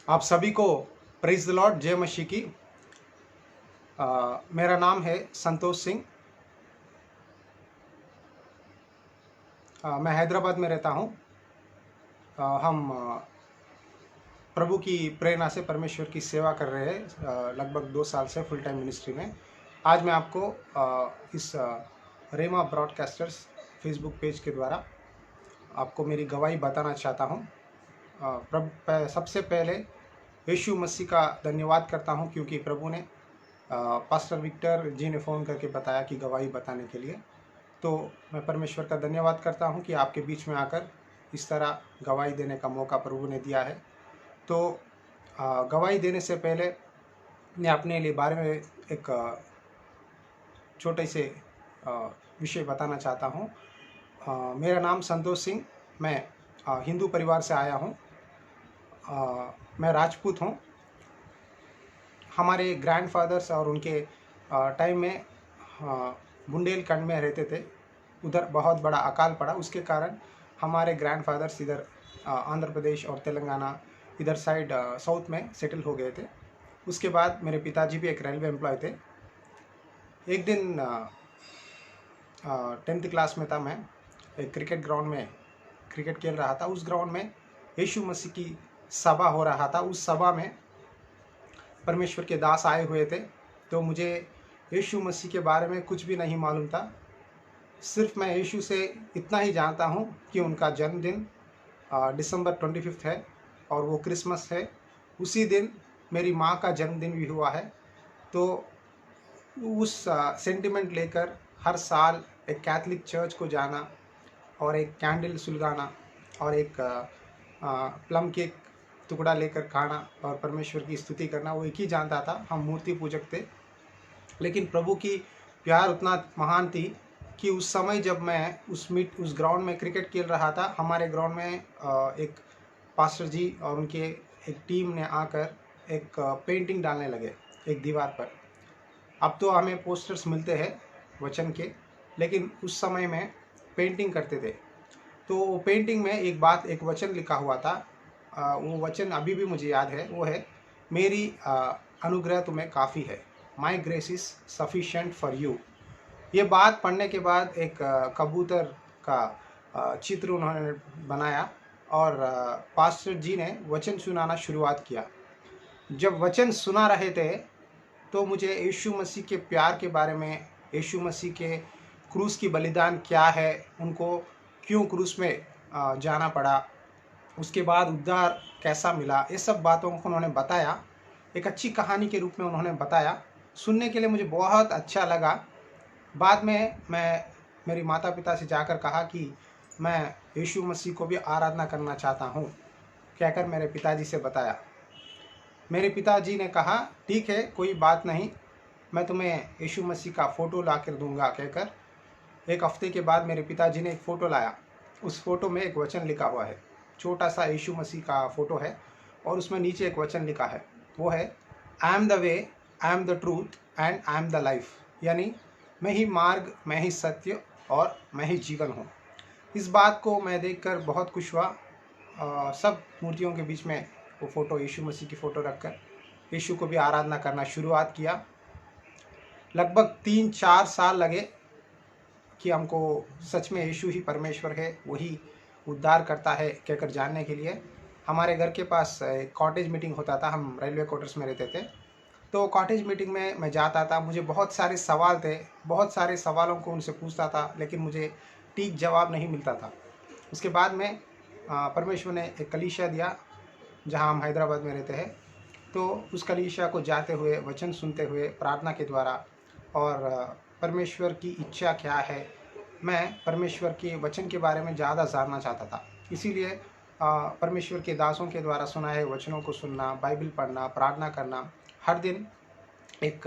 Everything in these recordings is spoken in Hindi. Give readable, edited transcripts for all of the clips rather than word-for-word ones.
आप सभी को प्रेज द लॉर्ड, जय मसीह की। मेरा नाम है संतोष सिंह। मैं हैदराबाद में रहता हूँ। हम प्रभु की प्रेरणा से परमेश्वर की सेवा कर रहे हैं लगभग 2 साल से फुल टाइम मिनिस्ट्री में। आज मैं आपको इस रेमा ब्रॉडकास्टर्स फेसबुक पेज के द्वारा आपको मेरी गवाही बताना चाहता हूँ। सबसे पहले यीशु मसीह का धन्यवाद करता हूँ, क्योंकि प्रभु ने पास्टर विक्टर जी ने फ़ोन करके बताया कि गवाही बताने के लिए। तो मैं परमेश्वर का धन्यवाद करता हूँ कि आपके बीच में आकर इस तरह गवाही देने का मौका प्रभु ने दिया है। तो गवाही देने से पहले मैं अपने लिए बारे में एक छोटे से विषय बताना चाहता हूँ। मेरा नाम संतोष सिंह, मैं हिंदू परिवार से आया हूँ। मैं राजपूत हूँ। हमारे ग्रैंडफादर्स और उनके टाइम में बुंदेलखंड में रहते थे। उधर बहुत बड़ा अकाल पड़ा, उसके कारण हमारे ग्रैंडफादर्स इधर आंध्र प्रदेश और तेलंगाना इधर साइड साउथ में सेटल हो गए थे। उसके बाद मेरे पिताजी भी एक रेलवे एम्प्लॉय थे। एक दिन 10th क्लास में था मैं, एक क्रिकेट ग्राउंड में क्रिकेट खेल रहा था। उस ग्राउंड में यीशु मसीह की सभा हो रहा था। उस सभा में परमेश्वर के दास आए हुए थे। तो मुझे यीशु मसीह के बारे में कुछ भी नहीं मालूम था। सिर्फ मैं यीशु से इतना ही जानता हूँ कि उनका जन्मदिन दिसंबर 25 है और वो क्रिसमस है। उसी दिन मेरी माँ का जन्मदिन भी हुआ है। तो उस सेंटिमेंट लेकर हर साल एक कैथलिक चर्च को जाना और एक कैंडल सुलगाना और एक प्लम केक टुकड़ा लेकर खाना और परमेश्वर की स्तुति करना, वो एक ही जानता था। हम मूर्ति पूजक थे, लेकिन प्रभु की प्यार उतना महान थी कि उस समय जब मैं उस ग्राउंड में क्रिकेट खेल रहा था, हमारे ग्राउंड में एक पास्टर जी और उनके एक टीम ने आकर एक पेंटिंग डालने लगे एक दीवार पर। अब तो हमें पोस्टर्स मिलते हैं वचन के, लेकिन उस समय में पेंटिंग करते थे। तो वो पेंटिंग में एक वचन लिखा हुआ था। वो वचन अभी भी मुझे याद है। वो है, मेरी अनुग्रह तुम्हें काफ़ी है, माई grace is sufficient for you. ये बात पढ़ने के बाद एक कबूतर का चित्र उन्होंने बनाया और पास्टर जी ने वचन सुनाना शुरुआत किया। जब वचन सुना रहे थे तो मुझे यीशु मसीह के प्यार के बारे में, यीशु मसीह के क्रूस की बलिदान क्या है, उनको क्यों क्रूस में जाना पड़ा, उसके बाद उद्धार कैसा मिला, ये सब बातों को उन्होंने बताया। एक अच्छी कहानी के रूप में उन्होंने बताया। सुनने के लिए मुझे बहुत अच्छा लगा। बाद में मैं मेरी माता पिता से जाकर कहा कि मैं यीशु मसीह को भी आराधना करना चाहता हूँ, कहकर मेरे पिताजी से बताया। मेरे पिताजी ने कहा, ठीक है, कोई बात नहीं, मैं तुम्हें यीशु मसीह का फ़ोटो ला कर दूँगा, कहकर एक हफ्ते के बाद मेरे पिताजी ने एक फ़ोटो लाया। उस फ़ोटो में एक वचन लिखा हुआ है। छोटा सा यीशु मसीह का फ़ोटो है और उसमें नीचे एक वचन लिखा है। वो है, I am the way, I am the truth and I am the life. यानी मैं ही मार्ग, मैं ही सत्य और मैं ही जीवन हूँ। इस बात को मैं देखकर बहुत खुश हुआ। सब मूर्तियों के बीच में वो फ़ोटो, यीशु मसीह की फ़ोटो रखकर यीशु को भी आराधना करना शुरुआत किया। लगभग 3-4 साल लगे कि हमको सच में यीशु ही परमेश्वर है, वही उद्धार करता है कहकर जानने के लिए। हमारे घर के पास एक कॉटेज मीटिंग होता था। हम रेलवे क्वार्टर्स में रहते थे। तो कॉटेज मीटिंग में मैं जाता था। मुझे बहुत सारे सवाल थे, बहुत सारे सवालों को उनसे पूछता था, लेकिन मुझे ठीक जवाब नहीं मिलता था। उसके बाद में परमेश्वर ने एक कलीसिया दिया जहां हम हैदराबाद में रहते हैं। तो उस कलीसिया को जाते हुए, वचन सुनते हुए, प्रार्थना के द्वारा और परमेश्वर की इच्छा क्या है, मैं परमेश्वर के वचन के बारे में ज़्यादा जानना चाहता था। इसीलिए परमेश्वर के दासों के द्वारा सुनाए वचनों को सुनना, बाइबल पढ़ना, प्रार्थना करना, हर दिन एक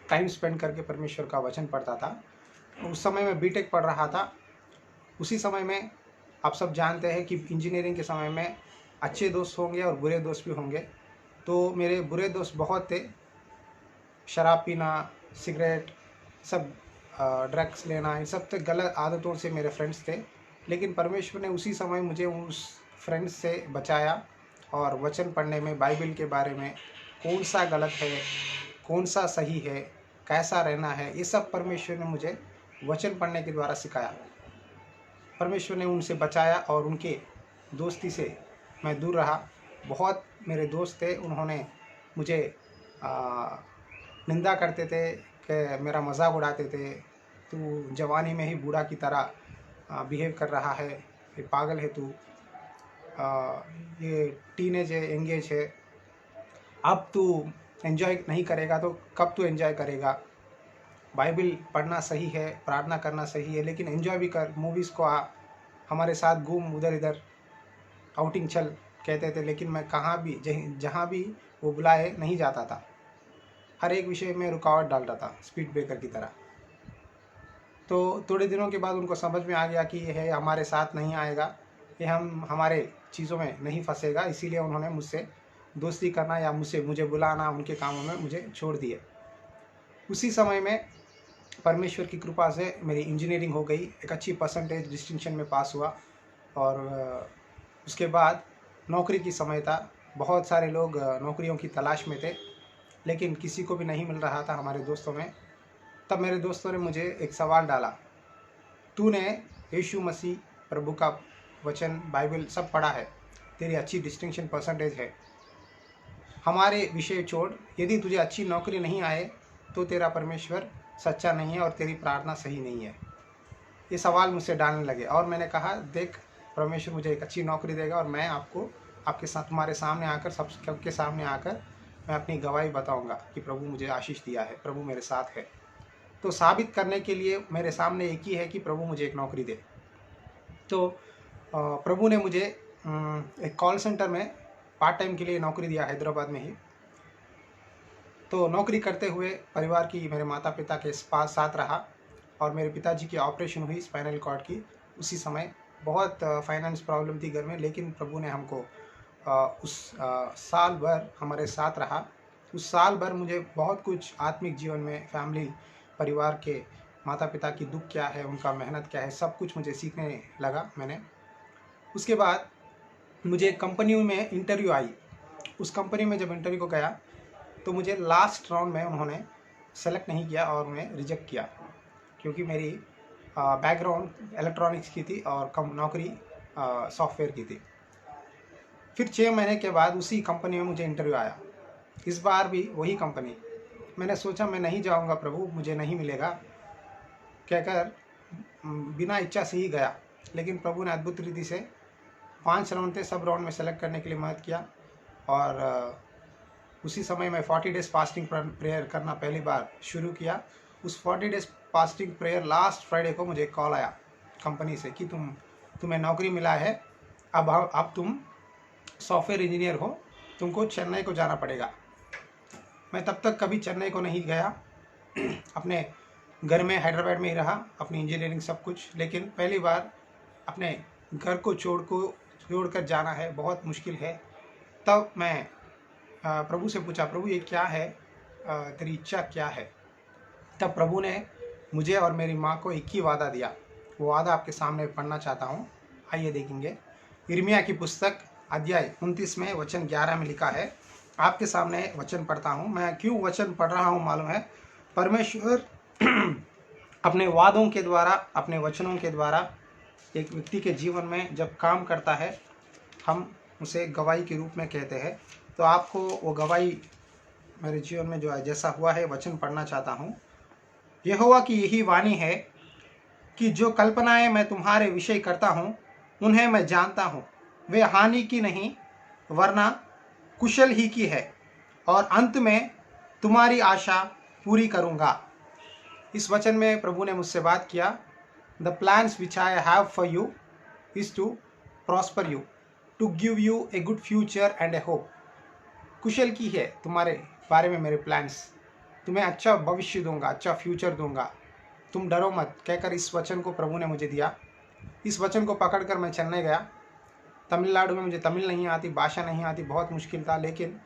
टाइम स्पेंड करके परमेश्वर का वचन पढ़ता था। उस समय मैं बीटेक पढ़ रहा था। उसी समय में आप सब जानते हैं कि इंजीनियरिंग के समय में अच्छे दोस्त होंगे और बुरे दोस्त भी होंगे। तो मेरे बुरे दोस्त बहुत थे। शराब पीना, सिगरेट, सब ड्रग्स लेना, इन सब गलत आदतों से मेरे फ्रेंड्स थे। लेकिन परमेश्वर ने उसी समय मुझे उस फ्रेंड्स से बचाया और वचन पढ़ने में बाइबल के बारे में कौन सा गलत है, कौन सा सही है, कैसा रहना है, ये सब परमेश्वर ने मुझे वचन पढ़ने के द्वारा सिखाया। परमेश्वर ने उनसे बचाया और उनके दोस्ती से मैं दूर रहा। बहुत मेरे दोस्त थे, उन्होंने मुझे निंदा करते थे कि मेरा मजाक उड़ाते थे, तू जवानी में ही बूढ़ा की तरह बिहेव कर रहा है, ये पागल है तू, ये टीनेज है, एंगेज है, अब तू एंजॉय नहीं करेगा तो कब तू एंजॉय करेगा। बाइबल पढ़ना सही है, प्रार्थना करना सही है, लेकिन एंजॉय भी कर, मूवीज़ को हमारे साथ घूम, उधर इधर आउटिंग चल, कहते थे। लेकिन मैं कहाँ भी जहाँ भी वो बुलाए नहीं जाता था, हर एक विषय में रुकावट डालता था, स्पीड ब्रेकर की तरह। तो थोड़े दिनों के बाद उनको समझ में आ गया कि ये हमारे साथ नहीं आएगा, ये हमारे चीज़ों में नहीं फंसेगा, इसीलिए उन्होंने मुझसे दोस्ती करना या मुझे बुलाना, उनके कामों में मुझे छोड़ दिए। उसी समय में परमेश्वर की कृपा से मेरी इंजीनियरिंग हो गई, एक अच्छी परसेंटेज डिस्टिंक्शन में पास हुआ। और उसके बाद नौकरी की समय था, बहुत सारे लोग नौकरियों की तलाश में थे, लेकिन किसी को भी नहीं मिल रहा था हमारे दोस्तों में। तब मेरे दोस्तों ने मुझे एक सवाल डाला, तूने यीशु मसीह प्रभु का वचन, बाइबल सब पढ़ा है, तेरी अच्छी डिस्टिंक्शन परसेंटेज है, हमारे विषय छोड़, यदि तुझे अच्छी नौकरी नहीं आए तो तेरा परमेश्वर सच्चा नहीं है और तेरी प्रार्थना सही नहीं है। ये सवाल मुझसे डालने लगे और मैंने कहा, देख, परमेश्वर मुझे एक अच्छी नौकरी देगा और मैं आपके साथ, तुम्हारे सामने आकर, सबके सामने आकर मैं अपनी गवाही बताऊंगा कि प्रभु मुझे आशीष दिया है, प्रभु मेरे साथ है। तो साबित करने के लिए मेरे सामने एक ही है कि प्रभु मुझे एक नौकरी दे। तो प्रभु ने मुझे एक कॉल सेंटर में पार्ट टाइम के लिए नौकरी दिया, हैदराबाद में ही। तो नौकरी करते हुए परिवार की, मेरे माता पिता के पास साथ रहा और मेरे पिताजी की ऑपरेशन हुई स्पाइनल कॉर्ड की। उसी समय बहुत फाइनेंस प्रॉब्लम थी घर में, लेकिन प्रभु ने हमको उस साल भर हमारे साथ रहा। उस साल भर मुझे बहुत कुछ आत्मिक जीवन में, फैमिली, परिवार के, माता पिता की दुख क्या है, उनका मेहनत क्या है, सब कुछ मुझे सीखने लगा मैंने। उसके बाद मुझे एक कंपनी में इंटरव्यू आई। उस कंपनी में जब इंटरव्यू को गया तो मुझे लास्ट राउंड में उन्होंने सेलेक्ट नहीं किया और उन्हें रिजेक्ट किया, क्योंकि मेरी बैकग्राउंड इलेक्ट्रॉनिक्स की थी और नौकरी सॉफ्टवेयर की थी। फिर 6 महीने के बाद उसी कंपनी में मुझे इंटरव्यू आया, इस बार भी वही कंपनी। मैंने सोचा मैं नहीं जाऊंगा प्रभु, मुझे नहीं मिलेगा कहकर बिना इच्छा से ही गया। लेकिन प्रभु ने अद्भुत रीति से 5 राउंड थे, सब राउंड में सेलेक्ट करने के लिए मदद किया। और उसी समय मैं 40 डेज फास्टिंग प्रेयर करना पहली बार शुरू किया। उस 40 days fasting prayer last Friday को मुझे कॉल आया कंपनी से कि तुम्हें नौकरी मिला है, अब तुम सॉफ्टवेयर इंजीनियर हो, तुमको चेन्नई को जाना पड़ेगा। मैं तब तक कभी चेन्नई को नहीं गया, अपने घर में हैदराबाद में ही रहा, अपनी इंजीनियरिंग सब कुछ। लेकिन पहली बार अपने घर को छोड़कर जाना है, बहुत मुश्किल है। तब मैं प्रभु से पूछा, प्रभु ये क्या है, तेरी इच्छा क्या है। तब प्रभु ने मुझे और मेरी माँ को एक ही वादा दिया। वो वादा आपके सामने पढ़ना चाहता हूँ, आइए देखेंगे। यिर्मयाह की पुस्तक अध्याय 29 में वचन 11 में लिखा है। आपके सामने वचन पढ़ता हूँ। मैं क्यों वचन पढ़ रहा हूँ मालूम है? परमेश्वर अपने वादों के द्वारा, अपने वचनों के द्वारा एक व्यक्ति के जीवन में जब काम करता है, हम उसे गवाही के रूप में कहते हैं। तो आपको वो गवाही मेरे जीवन में जो है, जैसा हुआ है, वचन पढ़ना चाहता हूँ। यहोवा की यही वाणी है कि जो कल्पनाएं मैं तुम्हारे विषय करता हूँ, उन्हें मैं जानता हूँ, वे हानि की नहीं वरना कुशल ही की है, और अंत में तुम्हारी आशा पूरी करूँगा। इस वचन में प्रभु ने मुझसे बात किया, the plans which I have for you is to prosper you, to give you a good future and a hope. कुशल की है तुम्हारे बारे में मेरे प्लान्स, तुम्हें अच्छा भविष्य दूंगा, अच्छा फ्यूचर दूंगा, तुम डरो मत, कहकर इस वचन को प्रभु ने मुझे दिया। इस वचन को पकड़कर मैं चेन्नई गया। तमिलनाडु में मुझे तमिल नहीं आती, भाषा नहीं आती, बहुत मुश्किल था। लेकिन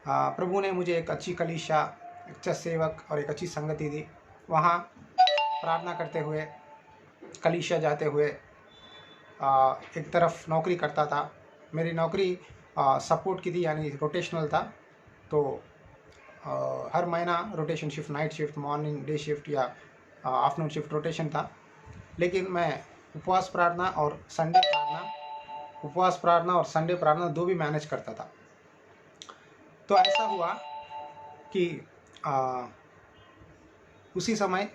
प्रभु ने मुझे एक अच्छी कलीसिया, अच्छा सेवक और एक अच्छी संगति दी। वहाँ प्रार्थना करते हुए, कलीसिया जाते हुए, एक तरफ नौकरी करता था। मेरी नौकरी सपोर्ट की थी, यानी रोटेशनल था। तो हर महीना rotation shift, night shift, morning day shift या आफ्टरनून शिफ्ट रोटेशन था। लेकिन मैं उपवास प्रार्थना और संडे प्रार्थना दो भी मैनेज करता था। तो ऐसा हुआ कि उसी समय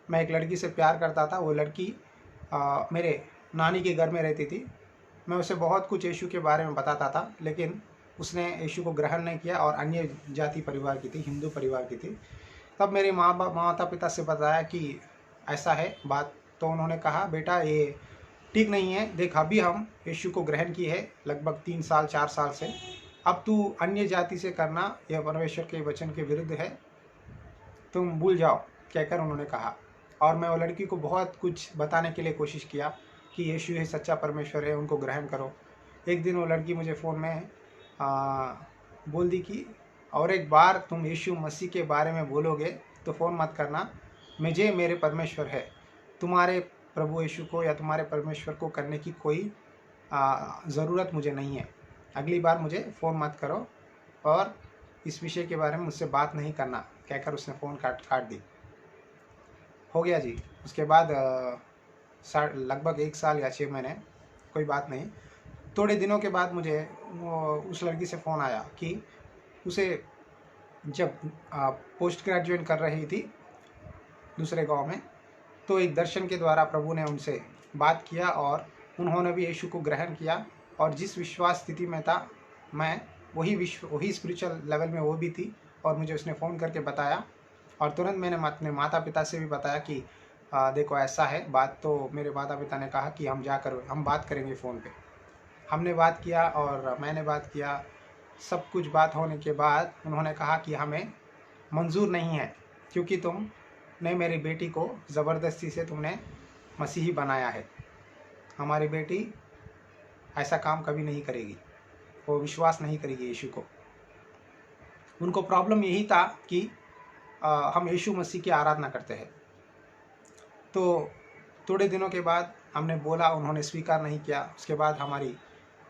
मैं एक लड़की से प्यार करता था। वो लड़की मेरे नानी के घर में रहती थी। मैं उसे बहुत कुछ यीशु के बारे में बताता था, लेकिन उसने यीशु को ग्रहण नहीं किया और अन्य जाति परिवार की थी, हिंदू परिवार की थी। तब मेरे माता पिता से बताया कि ऐसा है बात। तो उन्होंने कहा, बेटा ये ठीक नहीं है, देख अभी हम यीशु को ग्रहण किए है लगभग 3 साल 4 साल से, अब तू अन्य जाति से करना यह परमेश्वर के वचन के विरुद्ध है, तुम भूल जाओ, कहकर उन्होंने कहा। और मैं वो लड़की को बहुत कुछ बताने के लिए कोशिश किया कि यीशु ही सच्चा परमेश्वर है, उनको ग्रहण करो। एक दिन वो लड़की मुझे फ़ोन में बोल दी कि और एक बार तुम यीशु मसीह के बारे में बोलोगे तो फ़ोन मत करना, मुझे मेरे परमेश्वर है, तुम्हारे प्रभु यीशु को या तुम्हारे परमेश्वर को करने की कोई ज़रूरत मुझे नहीं है। अगली बार मुझे फ़ोन मत करो और इस विषय के बारे में मुझसे बात नहीं करना, कहकर उसने फ़ोन काट दी। हो गया जी। उसके बाद लगभग 1 साल या 6 महीने कोई बात नहीं। थोड़े दिनों के बाद मुझे उस लड़की से फ़ोन आया कि उसे जब पोस्ट ग्रेजुएट कर रही थी दूसरे गांव में, तो एक दर्शन के द्वारा प्रभु ने उनसे बात किया और उन्होंने भी यीशु को ग्रहण किया। और जिस विश्वास स्थिति में था मैं, वही स्पिरिचुअल लेवल में वो भी थी। और मुझे उसने फ़ोन करके बताया और तुरंत मैंने अपने माता पिता से भी बताया कि देखो ऐसा है बात। तो मेरे माता पिता ने कहा कि हम बात करेंगे फ़ोन पे। हमने बात किया और मैंने बात किया। सब कुछ बात होने के बाद उन्होंने कहा कि हमें मंजूर नहीं है, क्योंकि तुमने मेरी बेटी को ज़बरदस्ती से तुमने मसीही बनाया है। हमारी बेटी ऐसा काम कभी नहीं करेगी, वो विश्वास नहीं करेगी यीशु को। उनको प्रॉब्लम यही था कि हम यीशु मसीह की आराधना करते हैं। तो थोड़े दिनों के बाद हमने बोला, उन्होंने स्वीकार नहीं किया। उसके बाद हमारी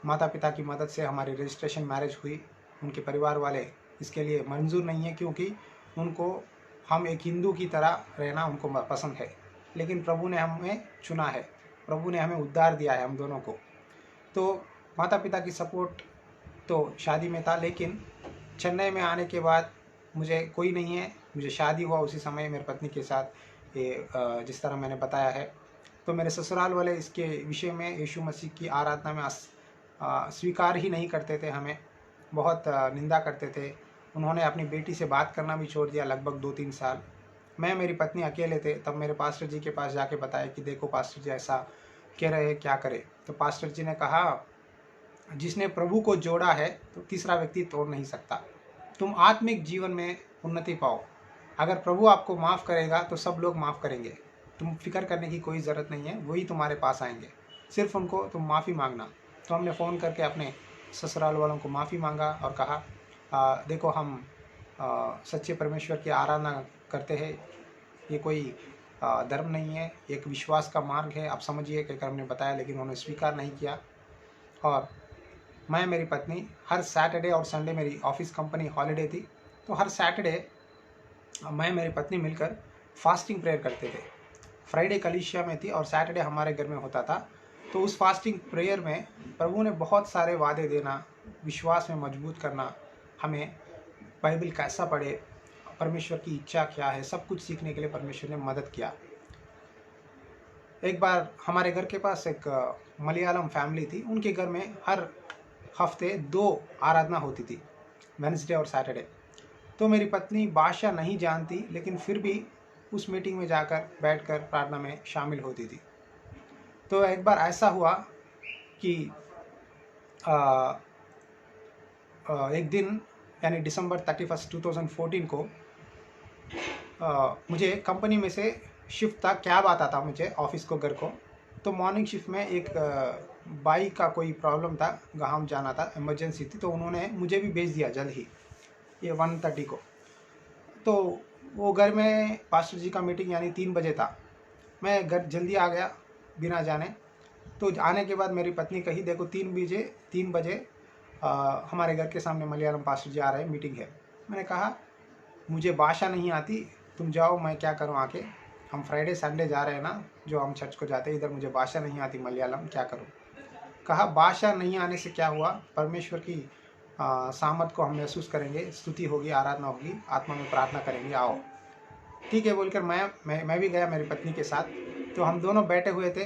माता पिता की मदद से हमारी रजिस्ट्रेशन मैरिज हुई। उनके परिवार वाले इसके लिए मंजूर नहीं है, क्योंकि उनको हम एक हिंदू की तरह रहना उनको पसंद है। लेकिन प्रभु ने हमें चुना है, प्रभु ने हमें उद्धार दिया है हम दोनों को। तो माता पिता की सपोर्ट तो शादी में था, लेकिन चेन्नई में आने के बाद मुझे कोई नहीं है। मुझे शादी हुआ उसी समय मेरी पत्नी के साथ, ये जिस तरह मैंने बताया है। तो मेरे ससुराल वाले इसके विषय में यीशु मसीह की आराधना में स्वीकार ही नहीं करते थे, हमें बहुत निंदा करते थे। उन्होंने अपनी बेटी से बात करना भी छोड़ दिया लगभग 2-3 साल। मैं मेरी पत्नी अकेले थे। तब मेरे पास्टर जी के पास जाके बताया कि देखो पास्टर जी ऐसा कह रहे हैं, क्या करें। तो पास्टर जी ने कहा, जिसने प्रभु को जोड़ा है तो तीसरा व्यक्ति तोड़ नहीं सकता। तुम आत्मिक जीवन में उन्नति पाओ। अगर प्रभु आपको माफ़ करेगा तो सब लोग माफ़ करेंगे। तुम फिक्र करने की कोई ज़रूरत नहीं है, वही तुम्हारे पास आएंगे, सिर्फ उनको तुम माफ़ी मांगना। तो हमने फ़ोन करके अपने ससुराल वालों को माफ़ी मांगा और कहा, देखो हम सच्चे परमेश्वर की आराधना करते हैं, ये कोई धर्म नहीं है, एक विश्वास का मार्ग है, आप समझिए, कहकर हमने बताया। लेकिन उन्होंने स्वीकार नहीं किया। और मैं, मेरी पत्नी हर सैटरडे और संडे, मेरी ऑफिस कंपनी हॉलीडे थी, तो हर सैटरडे मैं मेरी पत्नी मिलकर फास्टिंग प्रेयर करते थे। फ्राइडे कलीसिया में थी और सैटरडे हमारे घर में होता था। तो उस फास्टिंग प्रेयर में प्रभु ने बहुत सारे वादे देना, विश्वास में मजबूत करना, हमें बाइबल कैसा पढ़े, परमेश्वर की इच्छा क्या है, सब कुछ सीखने के लिए परमेश्वर ने मदद किया। एक बार हमारे घर के पास एक मलयालम फैमिली थी। उनके घर में हर हफ्ते 2 आराधना होती थी, वेडनेसडे और सैटरडे। तो मेरी पत्नी भाषा नहीं जानती, लेकिन फिर भी उस मीटिंग में जाकर बैठकर प्रार्थना में शामिल होती थी। तो एक बार ऐसा हुआ कि एक दिन, यानी दिसंबर 31, 2014 को मुझे कंपनी में से शिफ्ट था, कैब आता था मुझे ऑफिस को, घर को। तो मॉर्निंग शिफ्ट में एक बाइक का कोई प्रॉब्लम था, गाँव जाना था, इमरजेंसी थी। तो उन्होंने मुझे भी भेज दिया जल्द ही, ये 1:30 को। तो वो घर में पास्टर जी का मीटिंग यानी 3 बजे था। मैं घर जल्दी आ गया बिना जाने। तो आने के बाद मेरी पत्नी कही, देखो 3 बजे हमारे घर के सामने मलयालम पास्टर जी आ रहे हैं, मीटिंग है। मैंने कहा मुझे भाषा नहीं आती, तुम जाओ, मैं क्या करूँ आके, हम फ्राइडे संडे जा रहे हैं ना, जो हम चर्च को जाते हैं, इधर मुझे भाषा नहीं आती मलयालम, क्या करूँ। कहा भाषा नहीं आने से क्या हुआ, परमेश्वर की सामर्थ को हम महसूस करेंगे, स्तुति होगी, आराधना होगी, आत्मा में प्रार्थना करेंगे, आओ। ठीक है बोलकर मैं भी गया मेरी पत्नी के साथ। तो हम दोनों बैठे हुए थे,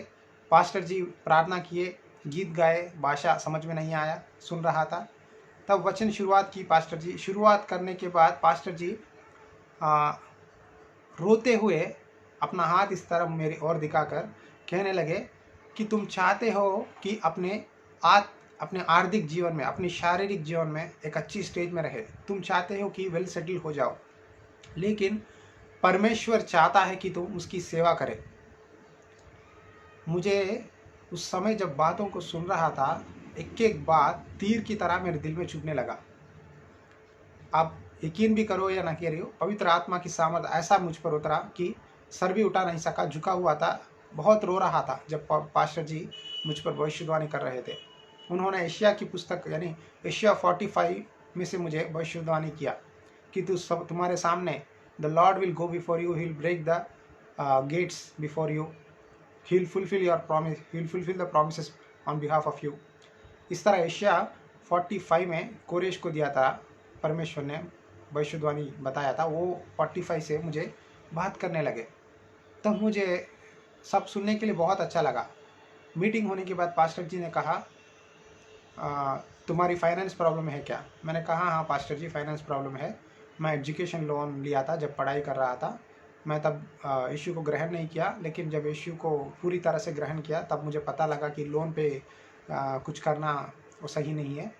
पास्टर जी प्रार्थना किए, गीत गाए, भाषा समझ में नहीं आया, सुन रहा था। तब वचन शुरुआत की पास्टर जी। शुरुआत करने के बाद पास्टर जी रोते हुए अपना हाथ इस तरफ मेरी ओर दिखाकर कहने लगे कि तुम चाहते हो कि अपने आर्थिक जीवन में, अपने शारीरिक जीवन में एक अच्छी स्टेज में रहे, तुम चाहते हो कि वेल सेटल हो जाओ, लेकिन परमेश्वर चाहता है कि तुम उसकी सेवा करे। मुझे उस समय जब बातों को सुन रहा था, एक एक बात तीर की तरह मेरे दिल में चुभने लगा। आप यकीन भी करो या ना करो, पवित्र आत्मा की सामर्थ ऐसा मुझ पर उतरा कि सर भी उठा नहीं सका, झुका हुआ था, बहुत रो रहा था जब पास्टर जी मुझ पर भविष्यवाणी कर रहे थे। उन्होंने एशिया की पुस्तक यानी एशिया 45 में से मुझे भविष्यवाणी किया कि तुम्हारे सामने the Lord will go before you, he will break the gates before you, he will fulfil your promise, he will fulfil the promises on behalf of you. इस तरह एशिया 45 में कोरेश को दिया था, परमेश्वर ने भविष्यवाणी बताया था। वो 45 से मुझे बात करने लगे, तब मुझे सब सुनने के लिए बहुत अच्छा लगा। मीटिंग होने के बाद पास्टर जी ने कहा तुम्हारी फाइनेंस प्रॉब्लम है क्या। मैंने कहा हाँ पास्टर जी फाइनेंस प्रॉब्लम है, मैं एजुकेशन लोन लिया था जब पढ़ाई कर रहा था, मैं तब इश्यू को ग्रहण नहीं किया, लेकिन जब इश्यू को पूरी तरह से ग्रहण किया तब मुझे पता लगा कि लोन पे कुछ करना वो सही नहीं है,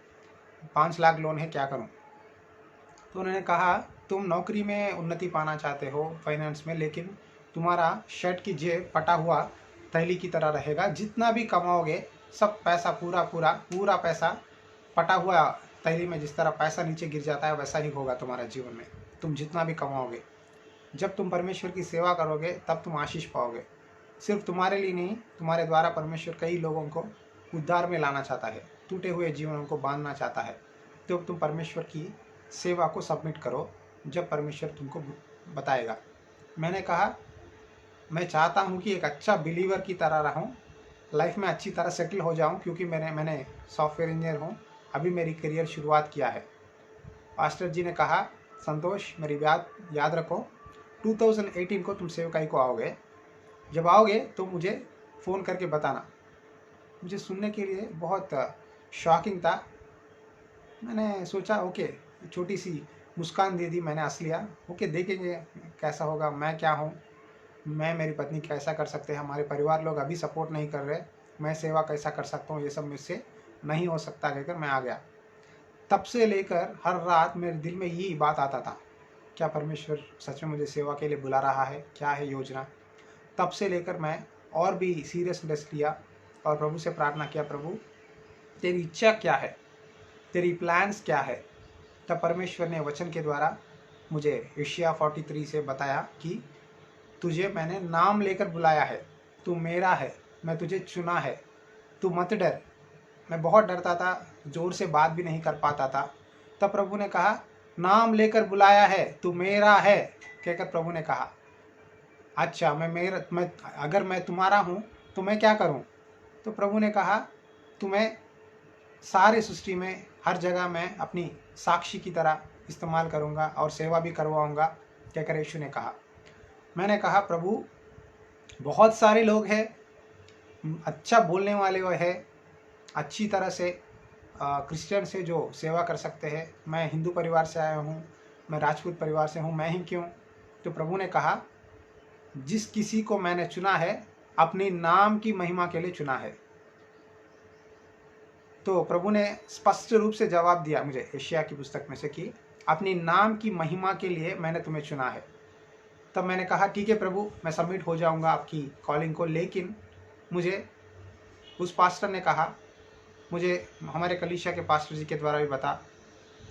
5 लाख लोन है, क्या करूं। तो उन्होंने कहा तुम नौकरी में उन्नति पाना चाहते हो फाइनेंस में, लेकिन तुम्हारा शर्ट की जेब पटा हुआ थैली की तरह रहेगा, जितना भी कमाओगे सब पैसा पूरा पैसा पटा हुआ थैली में, जिस तरह पैसा नीचे गिर जाता है वैसा ही होगा तुम्हारा जीवन में, तुम जितना भी कमाओगे। जब तुम परमेश्वर की सेवा करोगे तब तुम आशीष पाओगे। सिर्फ तुम्हारे लिए नहीं, तुम्हारे द्वारा परमेश्वर कई लोगों को उद्धार में लाना चाहता है, टूटे हुए जीवनों को बांधना चाहता है। तो तुम परमेश्वर की सेवा को सबमिट करो जब परमेश्वर तुमको बताएगा। मैंने कहा मैं चाहता हूँ कि एक अच्छा बिलीवर की तरह रहूँ, लाइफ में अच्छी तरह सेटल हो जाऊँ, क्योंकि मैंने सॉफ्टवेयर इंजीनियर हूँ, अभी मेरी करियर शुरुआत किया है। पास्टर जी ने कहा संतोष मेरी बात याद रखो, 2018 को तुम सेवकाई को आओगे, जब आओगे तो मुझे फ़ोन करके बताना। मुझे सुनने के लिए बहुत शॉकिंग था। मैंने सोचा ओके, छोटी सी मुस्कान दे दी मैंने, हंस लिया, ओके देखेंगे कैसा होगा, मैं क्या हूँ, मैं मेरी पत्नी कैसा कर सकते हैं, हमारे परिवार लोग अभी सपोर्ट नहीं कर रहे, मैं सेवा कैसा कर सकता हूँ, ये सब मुझसे नहीं हो सकता कहकर मैं आ गया। तब से लेकर हर रात मेरे दिल में यही बात आता था, क्या परमेश्वर सच में मुझे सेवा के लिए बुला रहा है, क्या है योजना। तब से लेकर मैं और भी सीरियसनेस लिया और प्रभु से प्रार्थना किया, प्रभु तेरी इच्छा क्या है, तेरी प्लान्स क्या है। तब परमेश्वर ने वचन के द्वारा मुझे एशिया 43 से बताया कि तुझे मैंने नाम लेकर बुलाया है, तू मेरा है, मैं तुझे चुना है, तू मत डर। मैं बहुत डरता था, जोर से बात भी नहीं कर पाता था। तब प्रभु ने कहा नाम लेकर बुलाया है, तू मेरा है कहकर प्रभु ने कहा। अच्छा मैं अगर मैं तुम्हारा हूँ तो मैं क्या करूँ। तो प्रभु ने कहा तुम्हें सारे सृष्टि में हर जगह मैं अपनी साक्षी की तरह इस्तेमाल करूँगा और सेवा भी करवाऊँगा कहकर यीशु ने कहा। मैंने कहा प्रभु बहुत सारे लोग हैं, अच्छा बोलने वाले वो है, अच्छी तरह से क्रिश्चियन से जो सेवा कर सकते हैं, मैं हिंदू परिवार से आया हूँ, मैं राजपूत परिवार से हूँ, मैं ही क्यों। तो प्रभु ने कहा जिस किसी को मैंने चुना है अपने नाम की महिमा के लिए चुना है। तो प्रभु ने स्पष्ट रूप से जवाब दिया मुझे एशिया की पुस्तक में से कि अपने नाम की महिमा के लिए मैंने तुम्हें चुना है। तब मैंने कहा ठीक है प्रभु, मैं सबमिट हो जाऊंगा आपकी कॉलिंग को, लेकिन मुझे उस पास्टर ने कहा, मुझे हमारे कलीसिया के पास्टर जी के द्वारा भी बता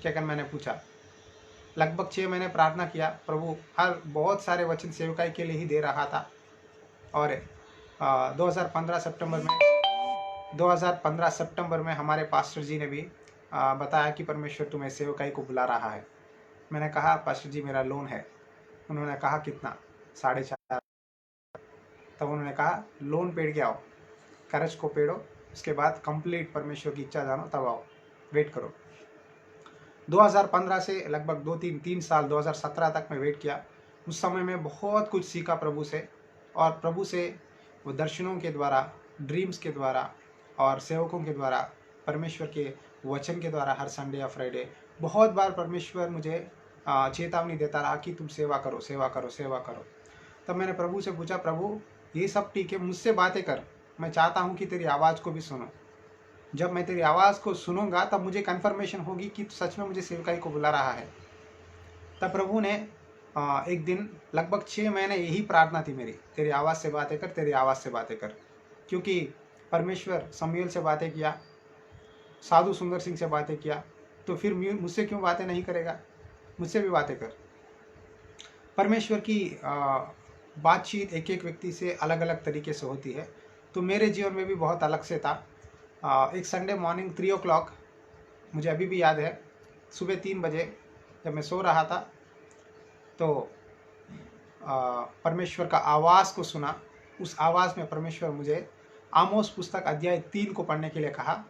क्या कर। मैंने पूछा, लगभग 6 महीने प्रार्थना किया, प्रभु हर बहुत सारे वचन सेवकाई के लिए ही दे रहा था। और 2015 सितंबर में हमारे पास्टर जी ने भी बताया कि परमेश्वर तुम्हें सेवकाई को बुला रहा है। मैंने कहा पास्टर जी मेरा लोन है। उन्होंने कहा कितना? 4.5। तब उन्होंने कहा लोन पेड़ के आओ, कर्ज को पेड़ो, उसके बाद कंप्लीट परमेश्वर की इच्छा जानो तब आओ, वेट करो। 2015 से लगभग 2-3 साल 2017 तक मैं वेट किया। उस समय में बहुत कुछ सीखा प्रभु से, और प्रभु से वो दर्शनों के द्वारा, ड्रीम्स के द्वारा और सेवकों के द्वारा, परमेश्वर के वचन के द्वारा हर संडे या फ्राइडे बहुत बार परमेश्वर मुझे चेतावनी देता रहा कि तुम सेवा करो, सेवा करो, सेवा करो। तब मैंने प्रभु से पूछा, प्रभु ये सब ठीक है, मुझसे बातें कर, मैं चाहता हूँ कि तेरी आवाज़ को भी सुनो। जब मैं तेरी आवाज़ को सुनूंगा तब मुझे कन्फर्मेशन होगी कि सच में मुझे सेवकाई को बुला रहा है। तब प्रभु ने एक दिन, लगभग 6 महीने यही प्रार्थना थी मेरी, तेरी आवाज़ से बातें कर, तेरी आवाज़ से बातें कर। क्योंकि परमेश्वर शमूएल से बातें किया, साधु सुंदर सिंह से बातें किया, तो फिर मुझसे क्यों बातें नहीं करेगा? मुझसे भी बातें कर। परमेश्वर की बातचीत एक एक व्यक्ति से अलग अलग तरीके से होती है, तो मेरे जीवन में भी बहुत अलग से था। एक संडे मॉर्निंग 3 o'clock, मुझे अभी भी याद है, सुबह 3 बजे जब मैं सो रहा था तो परमेश्वर का आवाज़ को सुना। उस आवाज़ में परमेश्वर मुझे आमोस पुस्तक अध्याय 3 को पढ़ने के लिए कहा।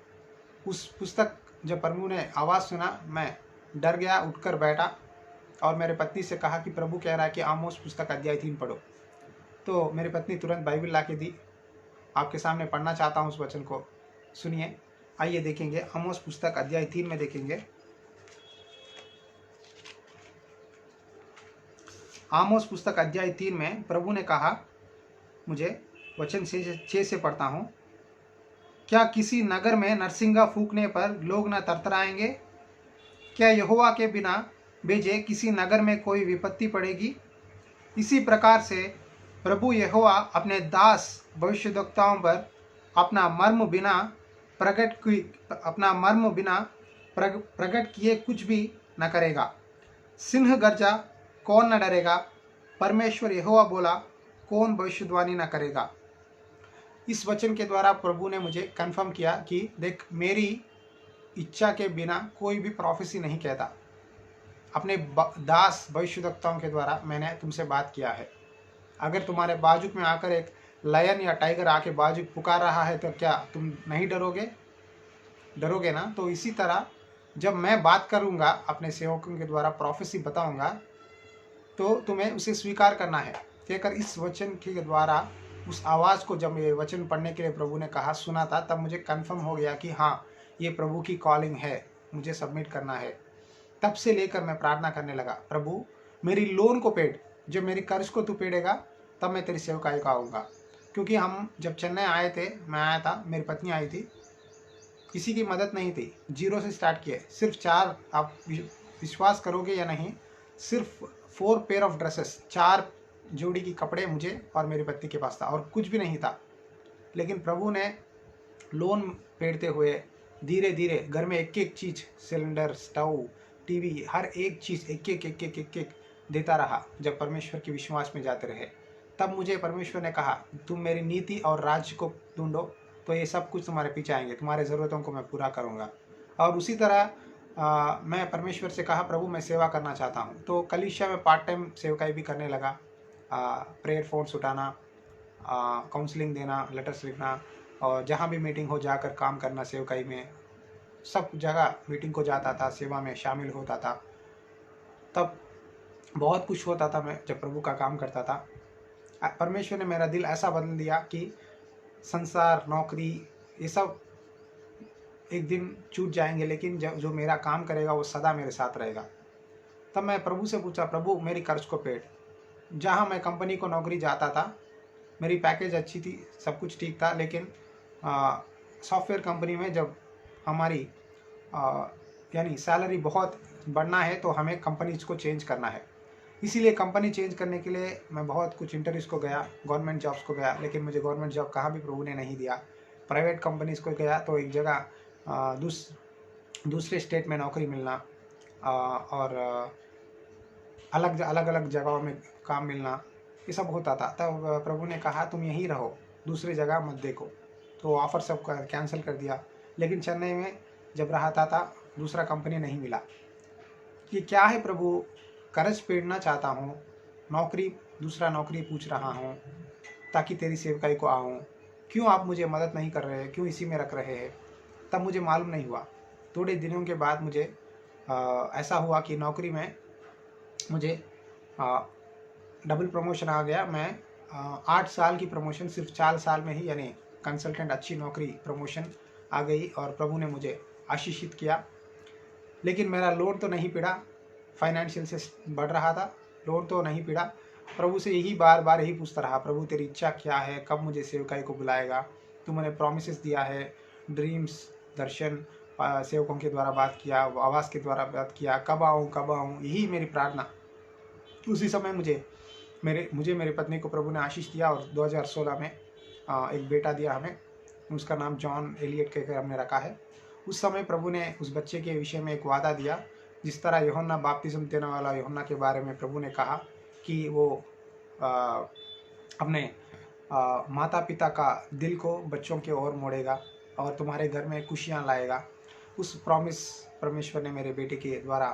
उस पुस्तक जब प्रभु ने आवाज़ सुना, मैं डर गया, उठकर बैठा और मेरे पत्नी से कहा कि प्रभु कह रहा है कि आमोस पुस्तक अध्याय 3 पढ़ो। तो मेरी पत्नी तुरंत बाइबल ला के दी। आपके सामने पढ़ना चाहता हूँ उस वचन को, सुनिए। आइए देखेंगे, आमोस पुस्तक अध्याय 3 में देखेंगे। आमोस पुस्तक अध्याय 3 में प्रभु ने कहा, मुझे वचन 6 से पढ़ता हूँ। क्या किसी नगर में नरसिंगा फूंकने पर लोग न तरतराएंगे? क्या यहोवा के बिना भेजे किसी नगर में कोई विपत्ति पड़ेगी? इसी प्रकार से प्रभु यहोवा अपने दास भविष्यद्वक्ताओं पर अपना मर्म बिना प्रकट किए कुछ भी न करेगा। सिंह गर्जा, कौन न डरेगा? परमेश्वर यहोवा बोला, कौन भविष्यवाणी न करेगा? इस वचन के द्वारा प्रभु ने मुझे कंफर्म किया कि देख, मेरी इच्छा के बिना कोई भी प्रोफेसी नहीं कहता। अपने दास भविष्यद्वक्ताओं के द्वारा मैंने तुमसे बात किया है। अगर तुम्हारे बाजू में आकर एक लायन या टाइगर आके बाजू पुकार रहा है तो क्या तुम नहीं डरोगे? डरोगे ना? तो इसी तरह जब मैं बात करूंगा, अपने सेवकों के द्वारा प्रोफेसी बताऊंगा, तो तुम्हें उसे स्वीकार करना है। कहकर इस वचन के द्वारा उस आवाज़ को जब ये वचन पढ़ने के लिए प्रभु ने कहा, सुना था, तब मुझे कंफर्म हो गया कि हाँ, ये प्रभु की कॉलिंग है, मुझे सबमिट करना है। तब से लेकर मैं प्रार्थना करने लगा, प्रभु मेरी लोन को पेड़, जब मेरी कर्ज को तू पेड़ेगा तब मैं तेरी सेवकाई को आऊँगा। क्योंकि हम जब चेन्नई आए थे, मैं आया था, मेरी पत्नी आई थी, किसी की मदद नहीं थी, 0 से स्टार्ट किए। सिर्फ 4, आप विश्वास करोगे या नहीं, सिर्फ 4 पेयर ऑफ ड्रेसेस, 4 जोड़ी की कपड़े मुझे और मेरी पत्नी के पास था, और कुछ भी नहीं था। लेकिन प्रभु ने लोन पेड़ते हुए धीरे धीरे घर में एक एक चीज़, सिलेंडर, स्टोव, टीवी, हर एक चीज़ एक एक देता रहा। जब परमेश्वर के विश्वास में जाते रहे, तब मुझे परमेश्वर ने कहा, तुम मेरी नीति और राज्य को ढूंढो तो ये सब कुछ तुम्हारे पीछे आएंगे, तुम्हारे ज़रूरतों को मैं पूरा करूँगा। और उसी तरह मैं परमेश्वर से कहा, प्रभु मैं सेवा करना चाहता हूँ। तो कलीसिया में पार्ट टाइम सेवकाई भी करने लगा। प्रेयर फोन्स उठाना, काउंसलिंग देना, लेटर्स लिखना, और जहाँ भी मीटिंग हो जाकर काम करना। सेवकाई में सब जगह मीटिंग को जाता था, सेवा में शामिल होता था। तब बहुत कुछ होता था मैं जब प्रभु का काम करता था। परमेश्वर ने मेरा दिल ऐसा बदल दिया कि संसार, नौकरी, ये सब एक दिन छूट जाएंगे, लेकिन जो मेरा काम करेगा वो सदा मेरे साथ रहेगा। तब मैं प्रभु से पूछा, प्रभु मेरी कर्ज को पेड़। जहाँ मैं कंपनी को नौकरी जाता था, मेरी पैकेज अच्छी थी, सब कुछ ठीक था, लेकिन सॉफ्टवेयर कंपनी में जब हमारी यानी सैलरी बहुत बढ़ना है तो हमें कंपनीज को चेंज करना है। इसीलिए कंपनी चेंज करने के लिए मैं बहुत कुछ इंटरव्यूज़ को गया, गवर्नमेंट जॉब्स को गया, लेकिन मुझे गवर्नमेंट जॉब कहाँ भी प्रभु ने नहीं दिया। प्राइवेट कंपनीज़ को गया तो एक जगह दूसरे स्टेट में नौकरी मिलना, और अलग जगहों में काम मिलना, ये सब होता था। तब प्रभु ने कहा, तुम यहीं रहो, दूसरी जगह मत देखो। तो ऑफ़र सब कैंसिल कर दिया। लेकिन चेन्नई में जब रहता था, दूसरा कंपनी नहीं मिला। ये क्या है प्रभु, कर्ज फेडना चाहता हूँ, नौकरी दूसरा नौकरी पूछ रहा हूँ ताकि तेरी सेवकाई को आऊँ, क्यों आप मुझे मदद नहीं कर रहे हैं, क्यों इसी में रख रहे हैं। तब मुझे मालूम नहीं हुआ। थोड़े दिनों के बाद मुझे ऐसा हुआ कि नौकरी में मुझे डबल प्रमोशन आ गया। मैं 8 साल की प्रमोशन सिर्फ 4 साल में ही, यानी कंसल्टेंट अच्छी नौकरी प्रमोशन आ गई और प्रभु ने मुझे आशीषित किया। लेकिन मेरा लोन तो नहीं पिड़ा, फाइनेंशियल से बढ़ रहा था, लोन तो नहीं पिड़ा। प्रभु से यही बार बार यही पूछता रहा, प्रभु तेरी इच्छा क्या है, कब मुझे सेवकाई को बुलाएगा, तुमने प्रॉमिसेस दिया है, ड्रीम्स दर्शन सेवकों के द्वारा बात किया, आवाज़ के द्वारा बात किया, कब आऊँ कब आऊँ, यही मेरी प्रार्थना। उसी समय मुझे मेरी पत्नी को प्रभु ने आशीष दिया और 2016 में एक बेटा दिया हमें। उसका नाम जॉन एलियट कहकर हमने रखा है। उस समय प्रभु ने उस बच्चे के विषय में एक वादा दिया। जिस तरह यूहन्ना बपतिस्मा देने वाला यूहन्ना के बारे में प्रभु ने कहा कि वो अपने माता पिता का दिल को बच्चों की ओर मोड़ेगा और तुम्हारे घर में खुशियाँ लाएगा। उस प्रॉमिस परमेश्वर ने मेरे बेटे के द्वारा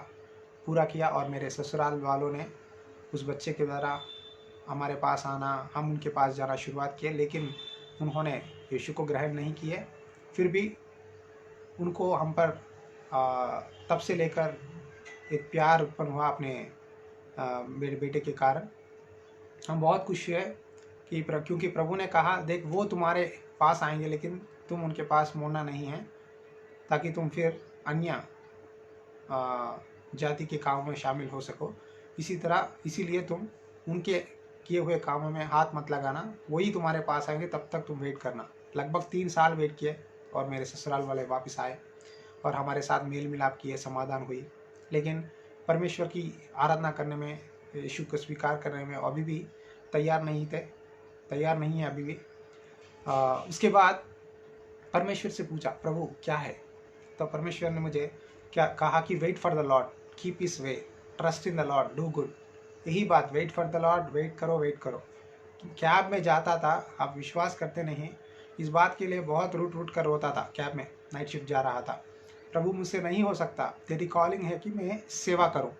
पूरा किया और मेरे ससुराल वालों ने उस बच्चे के द्वारा हमारे पास आना, हम उनके पास जाना शुरुआत किए। लेकिन उन्होंने यीशु को ग्रहण नहीं किए। फिर भी उनको हम पर तब से लेकर एक प्यार उत्पन्न हुआ अपने मेरे बेटे के कारण। हम बहुत खुश हुए कि क्योंकि प्रभु ने कहा, देख वो तुम्हारे पास आएंगे लेकिन तुम उनके पास मोड़ना नहीं है, ताकि तुम फिर अन्य जाति के कामों में शामिल हो सको। इसीलिए तुम उनके किए हुए कामों में हाथ मत लगाना, वही तुम्हारे पास आएंगे, तब तक तुम वेट करना। लगभग 3 साल वेट किए और मेरे ससुराल वाले वापस आए और हमारे साथ मेल मिलाप किए, समाधान हुई। लेकिन परमेश्वर की आराधना करने में, यीशु को स्वीकार करने में अभी भी तैयार नहीं है अभी भी। उसके बाद परमेश्वर से पूछा, प्रभु क्या है? तो परमेश्वर ने मुझे क्या कहा कि wait for the Lord, keep his way, trust in the Lord, do good. यही बात, wait for the Lord, wait करो। कैब में जाता था, आप विश्वास करते नहीं, इस बात के लिए बहुत रूट कर रोता था। कैब में नाइट शिफ्ट जा रहा था, प्रभु मुझसे नहीं हो सकता, तेरी कॉलिंग है कि मैं सेवा करूं।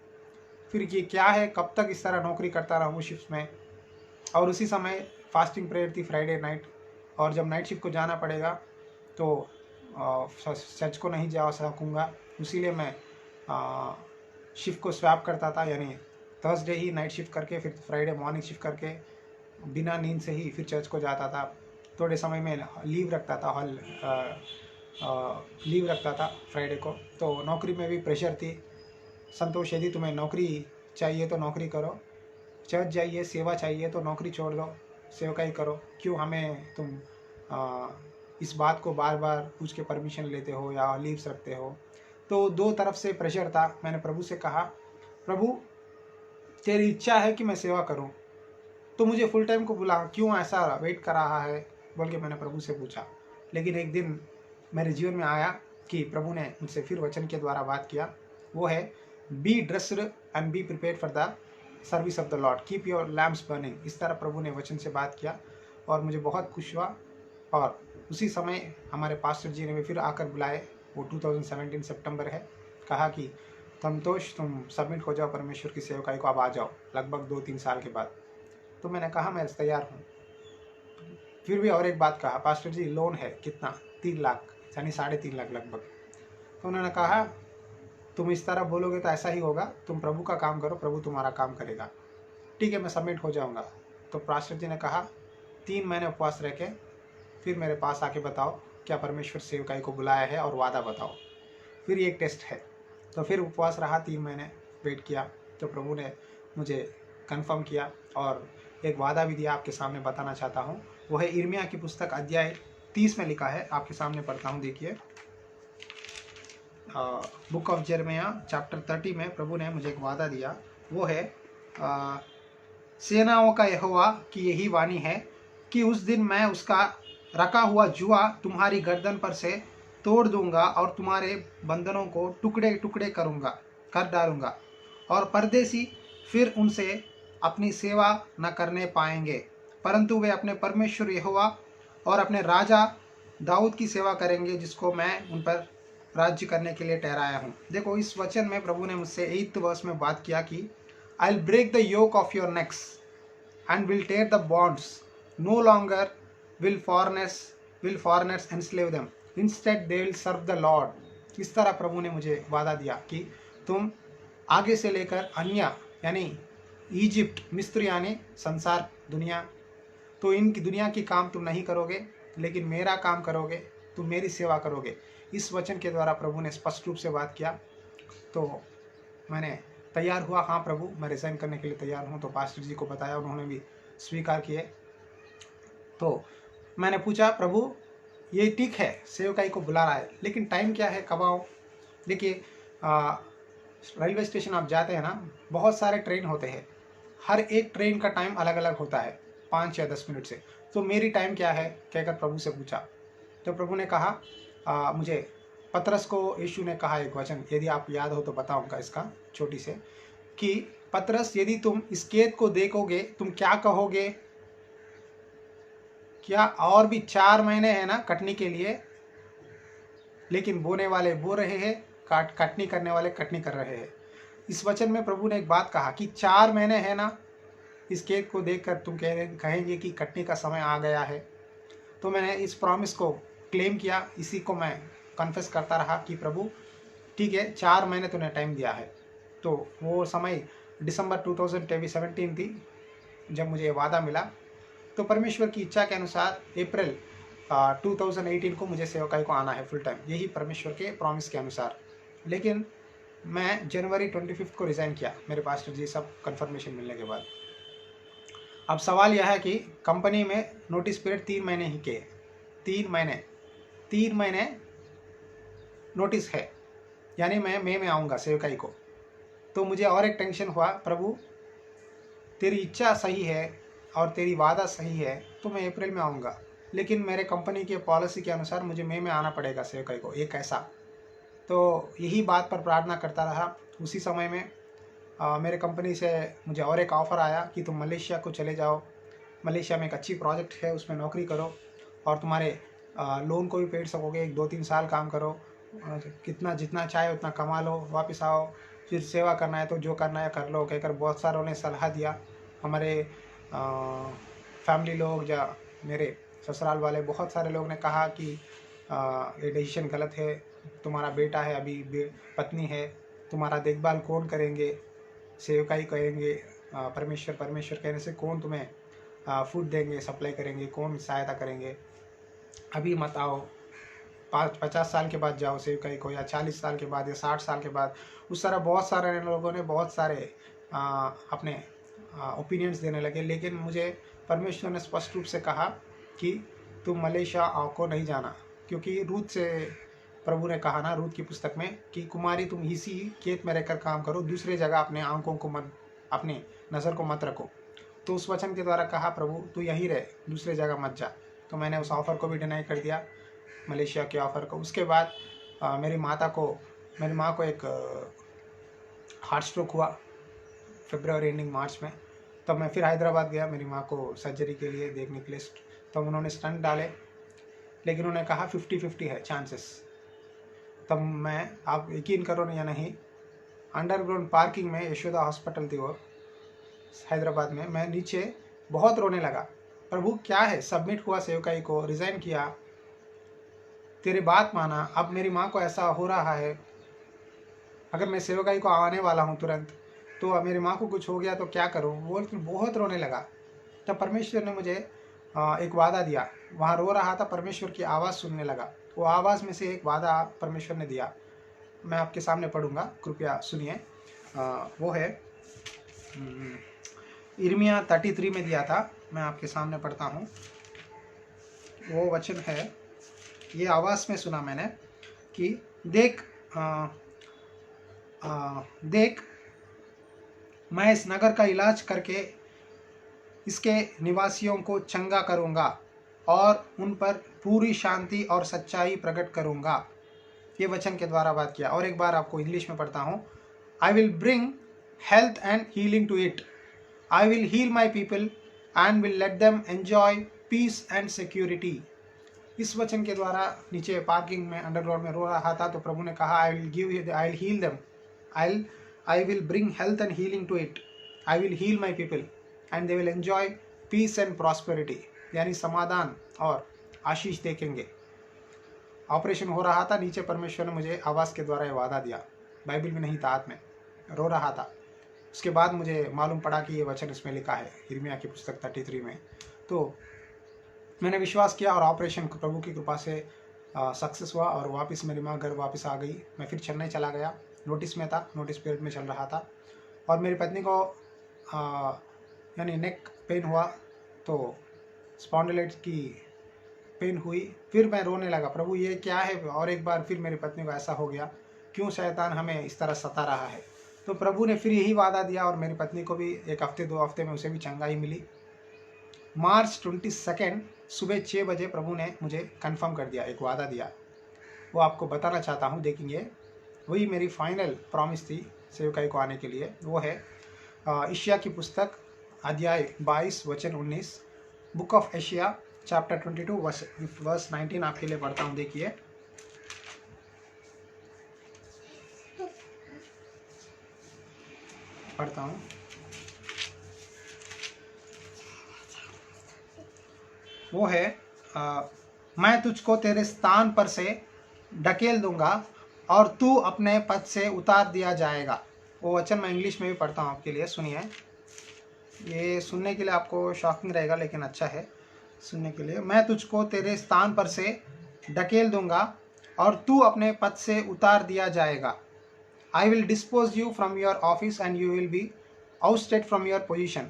फिर ये क्या है, कब तक इस तरह नौकरी करता रहूं शिफ्ट में। और उसी समय फास्टिंग प्रेयर थी फ्राइडे नाइट, और जब नाइट शिफ्ट को जाना पड़ेगा तो चर्च को नहीं जा सकूँगा, इसीलिए मैं शिफ्ट को स्वैप करता था, यानी थर्सडे ही नाइट शिफ्ट करके फिर फ्राइडे मॉर्निंग शिफ्ट करके बिना नींद से ही फिर चर्च को जाता था। थोड़े समय में लीव रखता था फ्राइडे को। तो नौकरी में भी प्रेशर थी। संतोष, यदि तुम्हें नौकरी चाहिए तो नौकरी करो, चर्च जाइए, सेवा चाहिए तो नौकरी छोड़ दो, सेवकाई करो, क्यों हमें तुम इस बात को बार बार पूछ के परमिशन लेते हो या लीव्स रखते हो। तो 2 तरफ से प्रेशर था। मैंने प्रभु से कहा, प्रभु तेरी इच्छा है कि मैं सेवा करूं, तो मुझे फुल टाइम को बुला, क्यों ऐसा वेट कर रहा है, बोल के मैंने प्रभु से पूछा। लेकिन एक दिन मेरे जीवन में आया कि प्रभु ने मुझसे फिर वचन के द्वारा बात किया, वो है be dressed and be prepared for the service of the Lord, keep your lamps burning. इस तरह प्रभु ने वचन से बात किया और मुझे बहुत खुश हुआ। और उसी समय हमारे पास्टर जी ने भी फिर आकर बुलाए, वो 2017 सितंबर है, कहा कि संतोष तुम सबमिट हो जाओ परमेश्वर की सेवकाई को, अब आ जाओ, लगभग 2-3 साल के बाद। तो मैंने कहा मैं तैयार हूँ। फिर भी और एक बात कहा, पास्टर जी लोन है कितना, 3 लाख, यानी 3.5 लाख लगभग। तो उन्होंने कहा तुम इस तरह बोलोगे तो ऐसा ही होगा, तुम प्रभु का काम करो, प्रभु तुम्हारा काम करेगा। ठीक है, मैं सबमिट हो जाऊँगा। तो पास्टर जी ने कहा 3 महीने उपवास रह के फिर मेरे पास आके बताओ क्या परमेश्वर सेवकाई को बुलाया है और वादा बताओ। फिर ये एक टेस्ट है। तो फिर उपवास रहा, 3 महीने वेट किया, तो प्रभु ने मुझे कंफर्म किया और एक वादा भी दिया, आपके सामने बताना चाहता हूँ। वो है यिर्मयाह की पुस्तक अध्याय 30 में लिखा है, आपके सामने पढ़ता हूँ, देखिए। बुक ऑफ यिर्मयाह चैप्टर 30 में प्रभु ने मुझे एक वादा दिया। वो है सेनाओं का यहोवा की यही वाणी है कि उस दिन मैं उसका रखा हुआ जुआ तुम्हारी गर्दन पर से तोड़ दूंगा और तुम्हारे बंधनों को टुकड़े टुकड़े कर डालूंगा, और परदेसी फिर उनसे अपनी सेवा न करने पाएंगे, परंतु वे अपने परमेश्वर यहोवा और अपने राजा दाऊद की सेवा करेंगे, जिसको मैं उन पर राज्य करने के लिए ठहराया हूँ। देखो इस वचन में प्रभु ने मुझसे 8th वर्ष में बात किया कि I will break the yoke of your necks and will tear the bonds. No longer will foreigners enslave them. Instead they will serve the Lord. इस तरह प्रभु ने मुझे वादा दिया कि तुम आगे से लेकर अन्य यानी इजिप्ट, मिस्र यानी संसार दुनिया, तो इनकी दुनिया की काम तुम नहीं करोगे, लेकिन मेरा काम करोगे, तुम मेरी सेवा करोगे। इस वचन के द्वारा प्रभु ने स्पष्ट रूप से बात किया। तो मैंने तैयार हुआ, हाँ प्रभु मैं रिज़ाइन करने के लिए तैयार हूँ। तो पास्टर जी को बताया, उन्होंने भी स्वीकार किए। तो मैंने पूछा प्रभु ये ठीक है, सेवकाई को बुला रहा है, लेकिन टाइम क्या है, कब आऊँ? देखिए रेलवे स्टेशन आप जाते हैं ना, बहुत सारे ट्रेन होते हैं, हर एक ट्रेन का टाइम अलग अलग होता है, 5 या 10 मिनट से। तो मेरी टाइम क्या है कहकर प्रभु से पूछा। तो प्रभु ने कहा मुझे पतरस को यीशु ने कहा एक वचन, यदि आप याद हो तो बताऊंगा इसका छोटी से, कि पतरस यदि तुम इस खेत को देखोगे तुम क्या कहोगे? क्या और भी 4 महीने हैं ना कटने के लिए, लेकिन बोने वाले बो रहे हैं, कटनी करने वाले कटनी कर रहे हैं। इस वचन में प्रभु ने एक बात कहा कि 4 महीने है ना, इस खेत को देखकर तुम कहेंगे कि कटनी का समय आ गया है। तो मैंने इस प्रॉमिस को क्लेम किया, इसी को मैं कन्फेस करता रहा कि प्रभु ठीक है, 4 महीने तूने टाइम दिया है। तो वो समय दिसंबर 2017 थी जब मुझे वादा मिला। तो परमेश्वर की इच्छा के अनुसार अप्रैल 2018 को मुझे सेवकाई को आना है फुल टाइम, यही परमेश्वर के प्रॉमिस के अनुसार। लेकिन मैं जनवरी 25 को रिज़ाइन किया, मेरे पास्टर जी सब कंफर्मेशन मिलने के बाद। अब सवाल यह है कि कंपनी में नोटिस पीरियड 3 महीने ही के, 3 महीने नोटिस है, यानी मैं मई में आऊँगा सेवकाई को। तो मुझे और एक टेंशन हुआ, प्रभु तेरी इच्छा सही है और तेरी वादा सही है तो मैं अप्रैल में आऊँगा, लेकिन मेरे कंपनी के पॉलिसी के अनुसार मुझे मई में आना पड़ेगा सेवकाई को, एक ऐसा। तो यही बात पर प्रार्थना करता रहा। उसी समय में मेरे कंपनी से मुझे और एक ऑफ़र आया कि तुम मलेशिया को चले जाओ, मलेशिया में एक अच्छी प्रोजेक्ट है, उसमें नौकरी करो और तुम्हारे लोन को भी पेड़ सकोगे, 1-2-3 साल काम करो, कितना जितना चाहे उतना कमा लो, वापस आओ, फिर सेवा करना है तो जो करना है कर लो कहकर बहुत सारों ने सलाह दिया। हमारे फैमिली लोग या मेरे ससुराल वाले बहुत सारे लोग ने कहा कि ये डिसीजन गलत है, तुम्हारा बेटा है, अभी पत्नी है, तुम्हारा देखभाल कौन करेंगे, सेवकाई करेंगे, परमेश्वर कहने से कौन तुम्हें फूड देंगे, सप्लाई करेंगे, कौन सहायता करेंगे, अभी मत आओ, 50 साल के बाद जाओ सेवकाई को, या 40 साल के बाद या 60 साल के बाद। उस तरह बहुत सारे लोगों ने बहुत सारे अपने ओपिनियंस देने लगे। लेकिन मुझे परमेश्वर ने स्पष्ट रूप से कहा कि तुम मलेशिया को नहीं जाना, क्योंकि रूत से प्रभु ने कहा ना, रूत की पुस्तक में कि कुमारी तुम इसी खेत में रहकर काम करो, दूसरे जगह अपने आंखों को मत, अपने नज़र को मत रखो। तो उस वचन के द्वारा कहा प्रभु तू यहीं रहे, दूसरे जगह मत जा। तो मैंने उस ऑफ़र को भी डिनाई कर दिया, मलेशिया के ऑफ़र को। उसके बाद मेरी माँ को एक हार्ट स्ट्रोक हुआ फरवरी एंडिंग मार्च में। तब मैं फिर हैदराबाद गया मेरी माँ को सर्जरी के लिए देखने के लिए। तब उन्होंने स्टंट डाले, लेकिन उन्होंने कहा 50-50 है चांसेस। तब मैं, आप यकीन करो या नहीं, अंडरग्राउंड पार्किंग में यशोदा हॉस्पिटल थी वो हैदराबाद में, मैं नीचे बहुत रोने लगा। प्रभु क्या है, सबमिट हुआ सेवकाई को, रिज़ाइन किया, तेरी बात माना, अब मेरी माँ को ऐसा हो रहा है, अगर मैं सेवकाई को आने वाला हूँ तुरंत, तो मेरी माँ को कुछ हो गया तो क्या करूँ, वो बहुत रोने लगा। तब परमेश्वर ने मुझे एक वादा दिया, वहाँ रो रहा था, परमेश्वर की आवाज़ सुनने लगा। वो आवाज़ में से एक वादा परमेश्वर ने दिया, मैं आपके सामने पढ़ूंगा, कृपया सुनिए। वो है यिर्मयाह 33 में दिया था, मैं आपके सामने पढ़ता हूँ। वो वचन है, ये आवाज़ में सुना मैंने कि देख देख मैं इस नगर का इलाज करके इसके निवासियों को चंगा करूँगा और उन पर पूरी शांति और सच्चाई प्रकट करूँगा। ये वचन के द्वारा बात किया। और एक बार आपको इंग्लिश में पढ़ता हूँ। I will bring health and healing to it, I will heal my people and will let them enjoy peace and security. इस वचन के द्वारा नीचे पार्किंग में अंडरग्राउंड में रो रहा था, तो प्रभु ने कहा, I will heal them, I will bring health and healing to it, I will heal my people and they will enjoy peace and prosperity, यानी समाधान और आशीष देखेंगे। ऑपरेशन हो रहा था, नीचे परमेश्वर ने मुझे आवाज़ के द्वारा ये वादा दिया, बाइबल में नहीं था, हाथ में, रो रहा था। उसके बाद मुझे मालूम पड़ा कि ये वचन इसमें लिखा है यिर्मयाह की पुस्तक 33 में। तो मैंने विश्वास किया और ऑपरेशन प्रभु की कृपा से सक्सेस हुआ और वापस मेरी माँ घर वापस आ गई। मैं फिर चेन्नई चला गया, नोटिस में था, नोटिस पीरियड में चल रहा था। और मेरी पत्नी को यानी नेक पेन हुआ, तो स्पॉन्डिलाइटिस की पेन हुई। फिर मैं रोने लगा, प्रभु ये क्या है। और एक बार फिर मेरी पत्नी को ऐसा हो गया, क्यों शैतान हमें इस तरह सता रहा है। तो प्रभु ने फिर यही वादा दिया और मेरी पत्नी को भी 1 हफ्ते 2 हफ्ते में उसे भी चंगाई मिली। मार्च 22 सुबह 6 बजे प्रभु ने मुझे कंफर्म कर दिया, एक वादा दिया, वो आपको बताना चाहता हूँ, देखेंगे। वही मेरी फाइनल प्रॉमिस थी सेवकाई को आने के लिए। वो है एशिया की पुस्तक अध्याय 22 वचन 19, book of Isaiah chapter 22 verse 19 आपके लिए पढ़ता हूँ, देखिए। पढ़ता हूँ। वो है मैं तुझको तेरे स्थान पर से ढकेल दूंगा और तू अपने पद से उतार दिया जाएगा। वो वचन मैं इंग्लिश में भी पढ़ता हूँ आपके लिए, सुनिए। ये सुनने के लिए आपको शॉकिंग रहेगा, लेकिन अच्छा है सुनने के लिए। मैं तुझको तेरे स्थान पर से ढकेल दूंगा और तू अपने पद से उतार दिया जाएगा। I will dispose you from your office and you will be ousted from your position.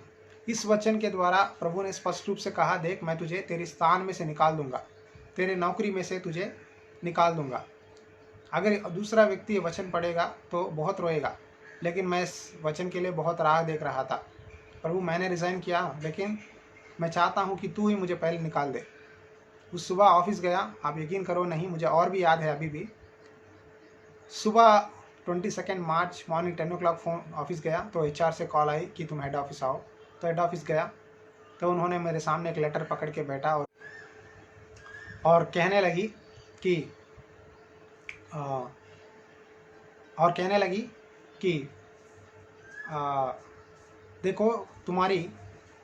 इस वचन के द्वारा प्रभु ने स्पष्ट रूप से कहा, देख मैं तुझे तेरे स्थान में से निकाल दूंगा, तेरे नौकरी में से तुझे निकाल दूंगा। अगर दूसरा व्यक्ति ये वचन पढ़ेगा तो बहुत रोएगा, लेकिन मैं इस वचन के लिए बहुत राह देख रहा था। प्रभु मैंने रिज़ाइन किया, लेकिन मैं चाहता हूँ कि तू ही मुझे पहले निकाल दे। उस सुबह ऑफिस गया, आप यकीन करो नहीं, मुझे और भी याद है अभी भी। सुबह 22 मार्च मॉर्निंग 10 o'clock फोन ऑफिस गया, तो HR से कॉल आई कि तुम हेड ऑफिस आओ। तो हेड ऑफिस गया तो उन्होंने मेरे सामने एक लेटर पकड़ के बैठा और कहने लगी कि देखो तुम्हारी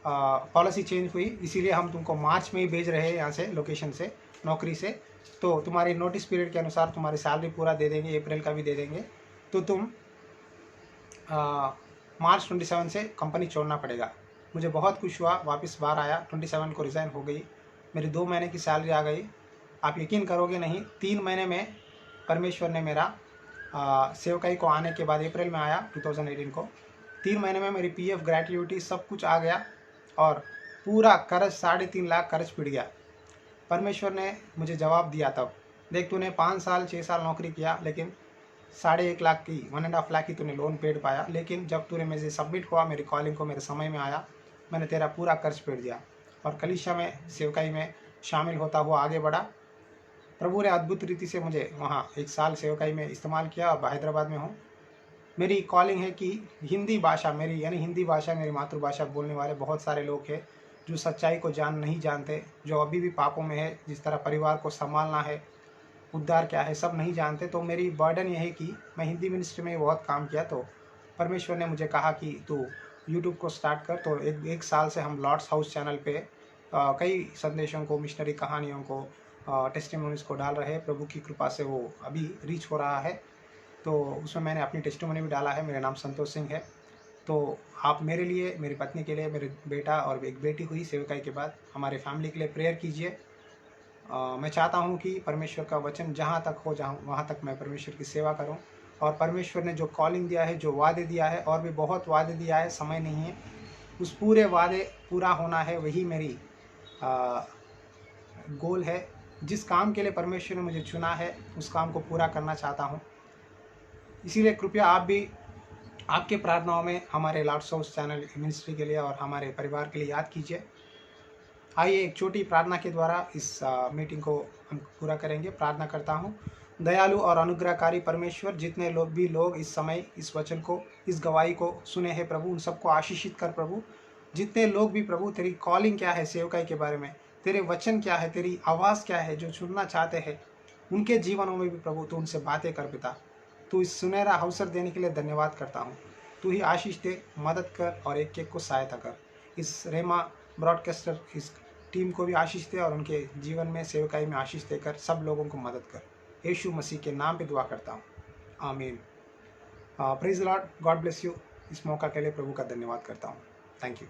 पॉलिसी चेंज हुई, इसीलिए हम तुमको मार्च में ही भेज रहे हैं यहाँ से, लोकेशन से, नौकरी से। तो तुम्हारी नोटिस पीरियड के अनुसार तुम्हारी सैलरी पूरा दे देंगे, अप्रैल का भी दे देंगे। तो तुम मार्च 27 से कंपनी छोड़ना पड़ेगा। मुझे बहुत खुश हुआ, वापस बाहर आया, 27 को रिज़ाइन हो गई, मेरी 2 महीने की सैलरी आ गई। आप यकीन करोगे नहीं, 3 महीने में परमेश्वर ने मेरा सेवकाई को आने के बाद अप्रैल में आया 2018 को, 3 महीने में मेरी PF ग्रेट्युटी सब कुछ आ गया और पूरा कर्ज 3.5 लाख कर्ज पिट गया। परमेश्वर ने मुझे जवाब दिया तब, देख तूने 5 साल 6 साल नौकरी किया, लेकिन 1.5 लाख की 1.5 लाख की तूने लोन पेड पाया, लेकिन जब तूने मुझे सबमिट हुआ, मेरी कॉलिंग को मेरे समय में आया, मैंने तेरा पूरा कर्ज पेड दिया और कलीसिया में सेवकाई में शामिल होता हुआ आगे बढ़ा। प्रभु ने अद्भुत रीति से मुझे वहाँ 1 साल सेवकाई में इस्तेमाल किया। अब हैदराबाद में हूँ। मेरी कॉलिंग है कि हिंदी भाषा मेरी, यानी हिंदी भाषा मेरी मातृभाषा बोलने वाले बहुत सारे लोग हैं जो सच्चाई को नहीं जानते, जो अभी भी पापों में है, जिस तरह परिवार को संभालना है, उद्धार क्या है, सब नहीं जानते। तो मेरी बर्डन यह है कि मैं हिंदी मिनिस्ट्री में बहुत काम किया, तो परमेश्वर ने मुझे कहा कि तू यूट्यूब को स्टार्ट कर। तो एक साल से हम लॉर्ड्स हाउस चैनल पे कई संदेशों को, मिशनरी कहानियों को, टेस्टिमोनीज को डाल रहे हैं। प्रभु की कृपा से वो अभी रीच हो रहा है। तो उसमें मैंने अपनी टेस्टिमोनी भी डाला है। मेरा नाम संतोष सिंह है। तो आप मेरे लिए, मेरी पत्नी के लिए, मेरे बेटा और एक बेटी हुई सेवकाई के बाद, हमारे फैमिली के लिए प्रेयर कीजिए। मैं चाहता हूँ कि परमेश्वर का वचन जहाँ तक हो जाऊँ वहाँ तक मैं परमेश्वर की सेवा करूँ। और परमेश्वर ने जो कॉलिंग दिया है, जो वादे दिया है, और भी बहुत वादे दिया है, समय नहीं है, उस पूरे वादे पूरा होना है, वही मेरी गोल है। जिस काम के लिए परमेश्वर ने मुझे चुना है, उस काम को पूरा करना चाहता हूँ। इसीलिए कृपया आप भी आपके प्रार्थनाओं में हमारे लॉर्ड्स हाउस चैनल मिनिस्ट्री के लिए और हमारे परिवार के लिए याद कीजिए। आइए एक छोटी प्रार्थना के द्वारा इस मीटिंग को हम पूरा करेंगे। प्रार्थना करता हूँ। दयालु और अनुग्रहकारी परमेश्वर, जितने लोग इस समय इस वचन को, इस गवाही को सुने हैं प्रभु, उन सबको आशीषित कर प्रभु। जितने लोग भी प्रभु तेरी कॉलिंग क्या है सेवकाई के बारे में, तेरे वचन क्या है, तेरी आवाज़ क्या है जो सुनना चाहते हैं उनके जीवनों में भी प्रभु तू उनसे बातें कर पिता। तू इस सुनहरा अवसर देने के लिए धन्यवाद करता हूँ। तू ही आशीष दे, मदद कर और एक एक को सहायता कर। इस रेमा ब्रॉडकास्टर इस टीम को भी आशीष दे और उनके जीवन में सेवकाई में आशीष देकर सब लोगों को मदद कर। यीशु मसीह के नाम पे दुआ करता हूँ, आमीन। Praise Lord, God bless you. इस मौका के लिए प्रभु का धन्यवाद करता हूँ। Thank you.